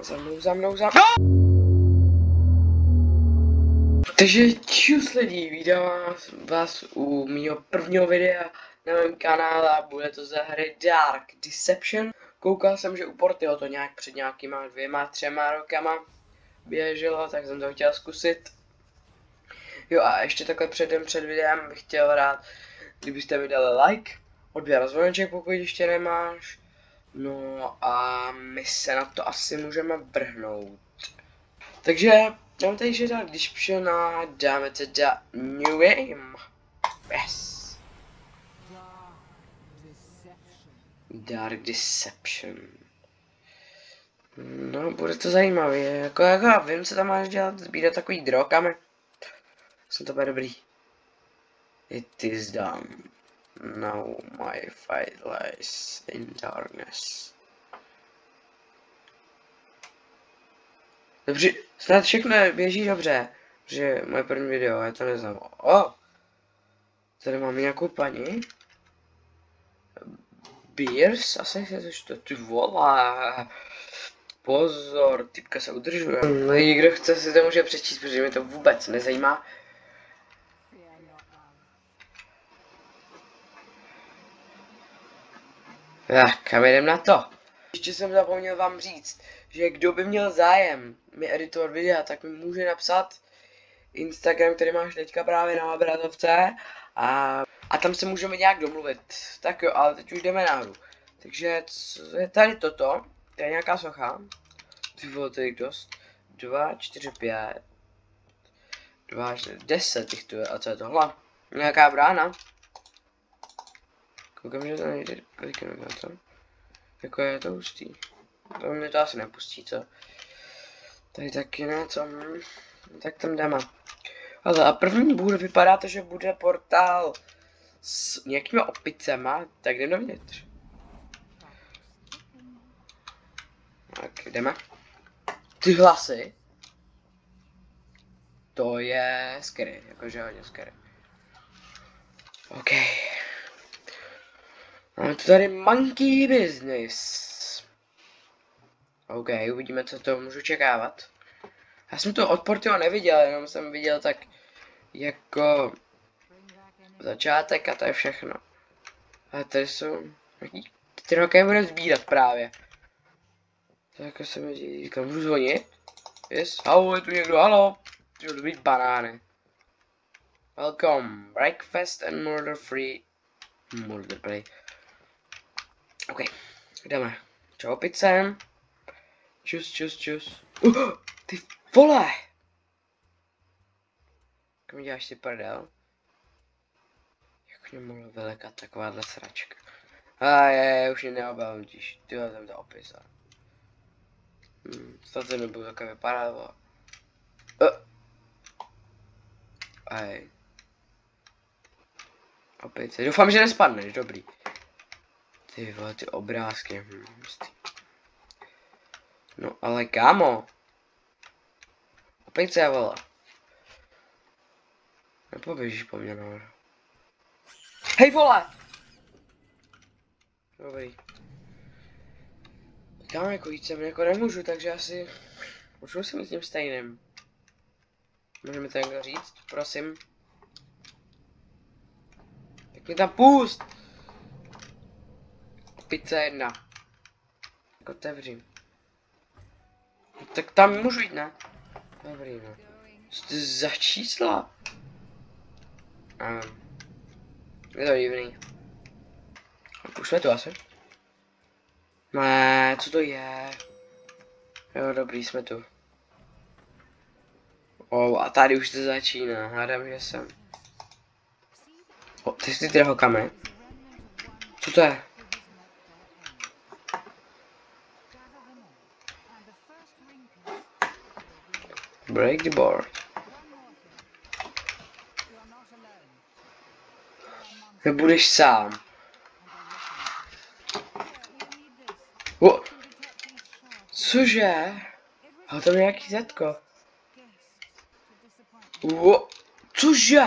Za mnou. Takže čus lidi, vítám vás u mýho prvního videa na mém kanále a bude to za hry Dark Deception. Koukal jsem, že u Portyho to nějak před nějakýma 2-3 rokama běželo, tak jsem to chtěl zkusit. Jo a ještě takhle před videem bych chtěl rád, kdybyste mi dali like, odběr zvoneček, pokud ještě nemáš. No a my se na to asi můžeme vrhnout. Takže mám tady, že Dark Deception a dáme teda new game. Yes. Dark Deception. No, bude to zajímavé. Jako vím, co tam máš dělat, sbírat takový drogami. Jsem to bude dobrý. It is done. Now my fight lies in darkness. Dobře, snad všechno běží dobře, protože moje první video, já to neznám. Tady mám nějakou paní. Beers, asi se to ty volá. Pozor, typka se udržuje. Kdo chce si to může přečíst, protože mě to vůbec nezajímá. Tak, a jdem na to. Ještě jsem zapomněl vám říct, že kdo by měl zájem mi editovat videa, tak mi může napsat Instagram, který máš teďka právě na obrazovce a tam se můžeme nějak domluvit. Tak jo, ale teď už jdeme nahoru. Takže co je tady toto? To je nějaká socha. Ty vole, to je dost. 2, 4, 5. 2, 4, 10 těch tu je. A co je tohle? Nějaká brána. Koukám, že to nejde kliknout na to. Jako je to hustý. To mě to asi nepustí, co? Tady taky ne, co? Tak tam jdeme. Ale a první bude, vypadá to, že bude portál s nějakýma opicema, tak jdem dovnitř. Tak jdeme. Ty hlasy. To je scary, jakože hodně scary. OK. Máme tu tady monkey business. OK, uvidíme, co to můžu čekávat. Já jsem to od Portyho neviděl, jenom jsem viděl tak jako začátek a to je všechno. A tady jsou nějaký, ty roky budeme sbírat právě. Tak jako se mi říkám, můžu zvonit? Yes, ahoj, je tu někdo, halo. Můžu dobrý banány. Welcome, breakfast and murder free. Murder play. OK, jdeme. Čau opice. Čus. Ty vole! Jak mi děláš si prdel? Jak mě mohla vylekat takováhle sračka? Už mě neobávám tíž. Tyhle jsem to opisal. Snad se nebudu takové vypadat. Opice. Doufám, že nespadneš, dobrý. Ty vole, ty obrázky. No ale kámo. Opice, vole. Nepoběžíš po mně nahoru. Hej vole! Dobrý. Kámo, jako jít sem jako nemůžu, takže asi už si myslím stejným. Můžeme to někdo říct, prosím. Tak mi tam pust! Opice 1. Tak otevřím. Tak tam můžu jít, ne? Dobrý, no. Co to za čísla? Je to divný. Už jsme tu asi. Ne, co to je? Jo, dobrý, jsme tu. A tady už to začíná, hádám, že jsem. Ty jsi drahokamy. Co to je? Break the board. Nebudeš sám. Cože? Ale tam je nějaký zetko. Cože?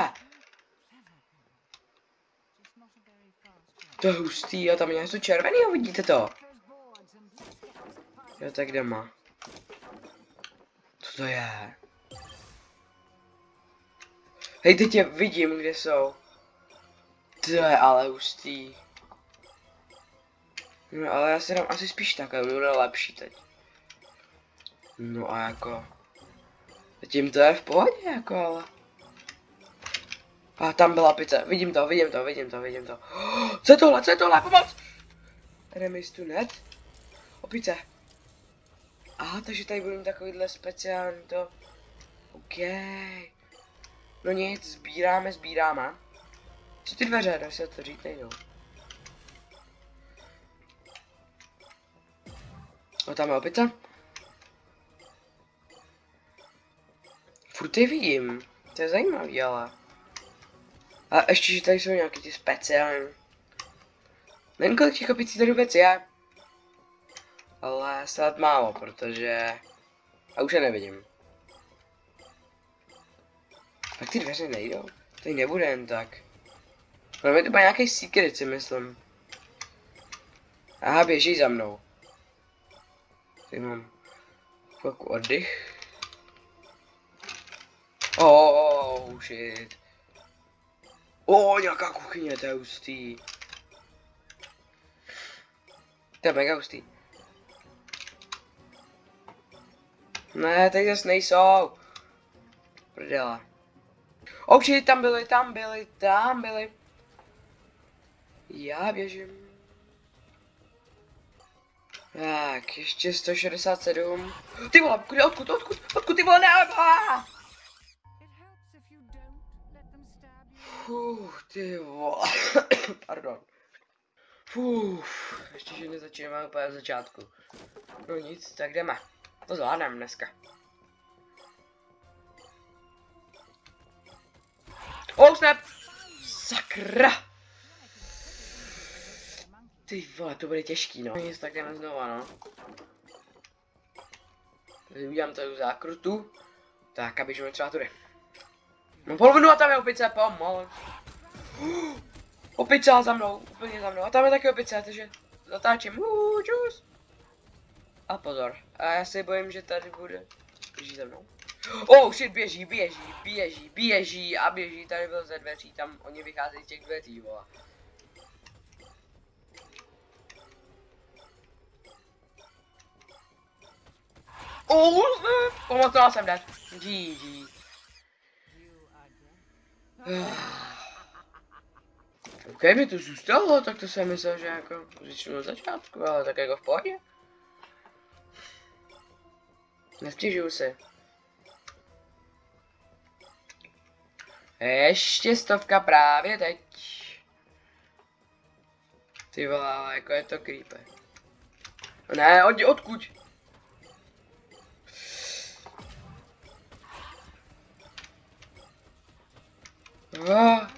To je hustý, a tam je něco červeného, vidíte to? Jo, tak jdeme. Co to je? Hej, teď je vidím, kde jsou. To je ale hustý. No ale já si dám asi spíš takhle, bude lepší teď. No a jako... Zatím to je v pohodě jako, ale... A tam byla pice, vidím to. Co je tohle, pomoc! Enemies to net. Opice. Aha, takže tady budu mít takovýhle speciální to. OK. No nic, sbíráme. Co ty dveře, dá se to říct, nejdou. No tam je opice. Furt je vidím. To je zajímavý, ale. A ještě, že tady jsou nějaký ty speciální. Nevím, kolik těch opicí tady vůbec je. Ale snad málo, protože... A už je nevidím. Tak ty dveře nejdou. Tady nebude jen tak. Máme to nějaký secret, si myslím. Aha, běží za mnou. Tady mám chvilku oddych. Oh shit. Nějaká kuchyně, to je hustý. To je mega hustý. Ne, tady zase nejsou. Prdela. Oh shit, tam byli. Já běžím. Tak, ještě 167. Ty vole, odkud, ty vole, ne! Ty vole. Pardon. Ještě, že nezačínáme úplně od začátku. No nic, tak jdeme. To zvládneme dneska. Oh snap! Sakra! Ty vole, to bude těžký, no. Nic, tak jdeme znova, no. Tady udělám tady zákrutu. Tak a běžíme třeba tudy. No polovinu a tam je opice, pomoc. Opice za mnou, úplně za mnou. A tam je taky opice, takže zatáčím. Čus. A pozor, a já si bojím, že tady bude. Běží za mnou. Oh shit, běží a běží, tady byl ze dveří, tam oni vycházejí z těch dveří, vole. Pomocla jsem dát. GG. OK, mi to zůstalo, tak to jsem myslel, že jako začnu od začátku, ale tak jako v pohodě. Nestěžuju si. Ještě 100 právě teď. Ty vole, ale jako je to creepy. Ne, odkud?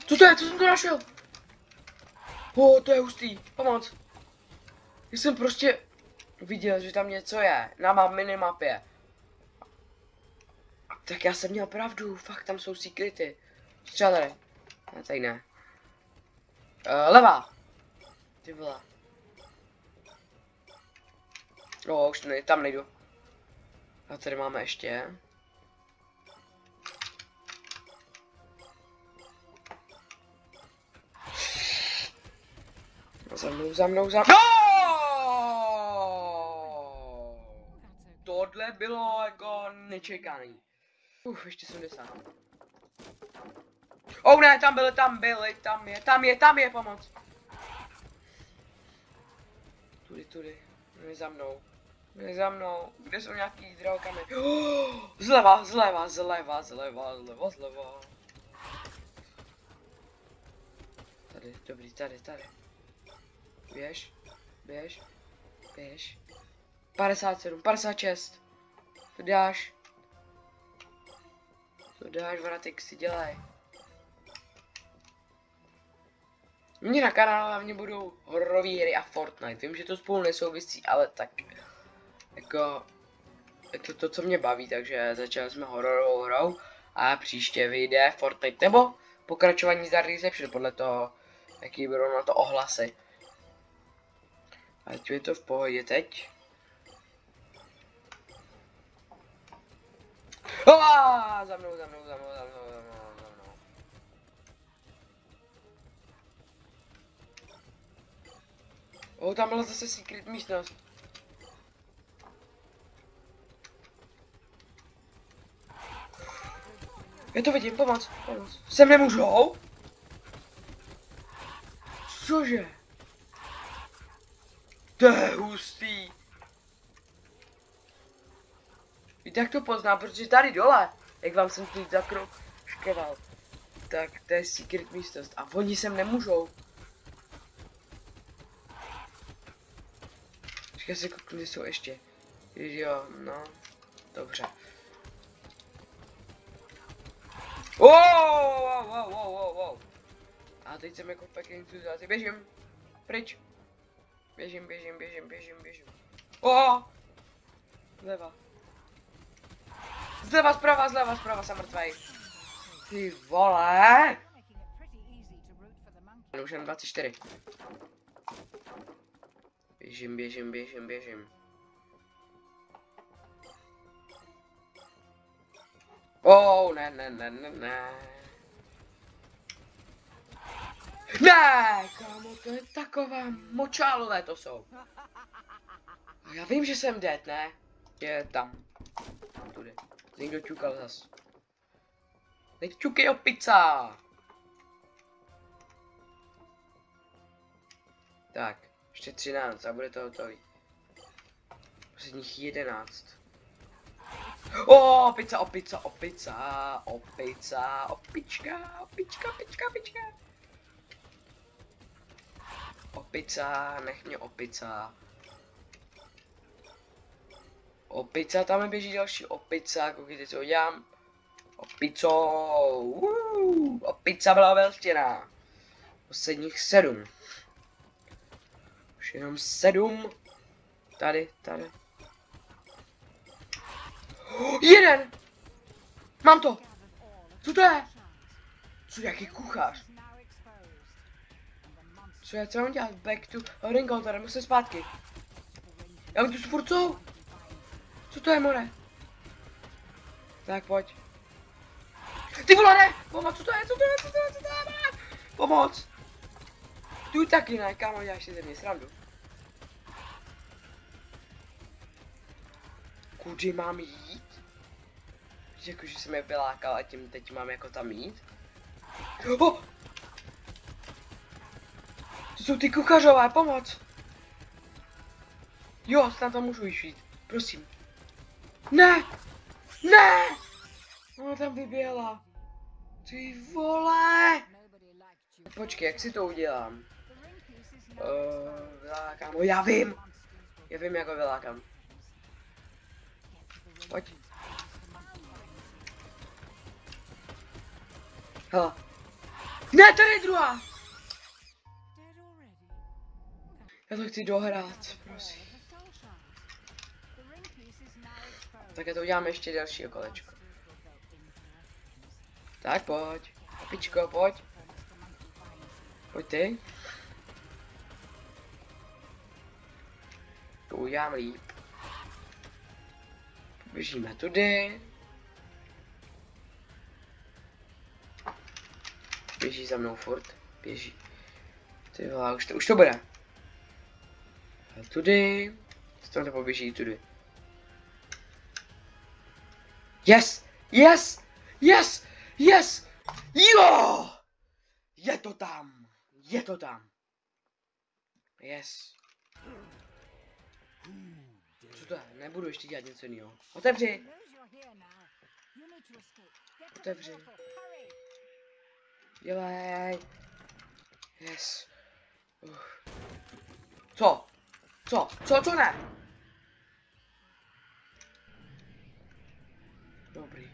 Co to je? Co jsem to našel? To je hustý, pomoc. Já jsem prostě viděl, že tam něco je na minimapě. Tak já jsem měl pravdu, fakt tam jsou secrety. Třeba tady. A tady ne. Levá. Ty vole. Už ne, tam nejdu. A tady máme ještě. Za mnou. No! Tohle bylo jako nečekaný. Ještě 70. Ne, tam je pomoc. Tudy. Ne za mnou. Kde jsou nějaký drahokamy? Zleva. Tady, dobrý, tady. Běž. 57, 56. To dáš, Varatek, si dělej. Mně na kanále hlavně budou hororové hry a Fortnite. Vím, že to spolu nesouvisí, ale tak jako je to to, co mě baví, takže začali jsme hororovou hrou a příště vyjde Fortnite nebo pokračování za Reception podle toho, jaký budou na to ohlasy. Ať je to v pohodě teď. Za mnou, za mnou, za mnou, za mnou, za mnou, za mnou. Tam byla zase secret místnost. Já to vidím, pomoc, pomoc. Sem nemůžou? Cože? To je hustý. Víte, jak to poznám, protože tady dole, jak vám jsem teď za krok škeval, tak to je secret místnost a oni sem nemůžou. Počkej se, kde jsou ještě. Jo, no, dobře. Wow. A teď jsem jako fucking tuzáci. Běžím. Pryč. Běžím. Zleva. Zleva, zprava, jsem mrtvej. Ty vole. Už jen 24. Běžím. Ne. Ne, kámo, to je taková močálové to jsou. A já vím, že jsem dead, ne? Je tam. Tudy. Někdo ťukal zas. Teď ťukej o pizza. Tak, ještě 13 a bude to hotový. Posledních 11. Opica, nech mě opica. Opica, tam běží další opica, koukejte, co udělám. Opica byla velštěná. Posledních 7. Už jenom 7. Tady. 1! Mám to! Co to je? Co, jaký kuchař? Co mám dělat? Back to Ringo, tady musím zpátky. Já tu furt jsou. Co to je, more? Tak, pojď. Ty vole, ne! Pomoc, co to je? Pomoc! Tu taky ne, kámo, děláš si ze mě srandu. Kudy mám jít? Jakože jsem je vylákal a tím teď mám jako tam jít? To jsou ty kuchařové, pomoc! Jo, snad tam můžu jít, prosím. Ne! Ona tam vyběhla. Ty vole! Počkej, jak si to udělám? Vylákám ho, já vím, jak ho vylákám. Pojď. Hele. Ne, tady je druhá! Já to chci dohrát, prosím. Tak já to uděláme ještě další kolečko. Tak pojď. Pičko, pojď. Pojď ty. To udělám líp. Běžíme tudy. Běží za mnou furt. Běží. Ty vole, už to bude. A tudy. Tam to poběží tudy. Yes! Jo! Je to tam! Yes. Co to je? Nebudu ještě dělat něco jiného. Otevři! Dělej! Yes. Co ne? Dobrý.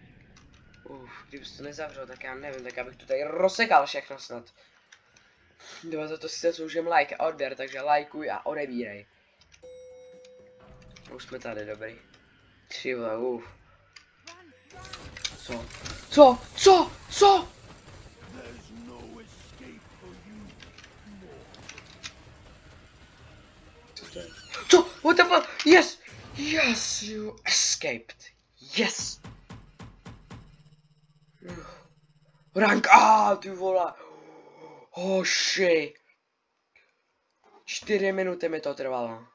Kdybych to nezavřel, tak já nevím, tak abych to tady rozsekal všechno snad. Dva za to si zasloužím like a odběr, takže lajkuj a odebírej. Už jsme tady, dobrý. 3 vole, Co? Co? What the fuck? Yes, you escaped. Yes. Rank, ty vole. Hoši. 4 minuty mi to trvalo.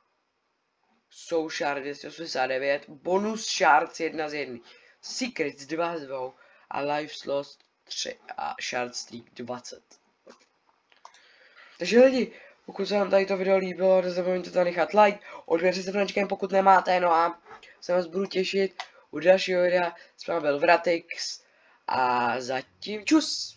Soul Shard 289, bonus Shards 1 z 1, Secrets 2 z 2 a Life Lost 3 a Shard Streak 20. Takže lidi, pokud se vám tady to video líbilo, nezapomeňte to nechat like, odběrte se zvonečkem, pokud nemáte, no a se vás budu těšit u dalšího videa. S vámi byl Vratix a zatím čus!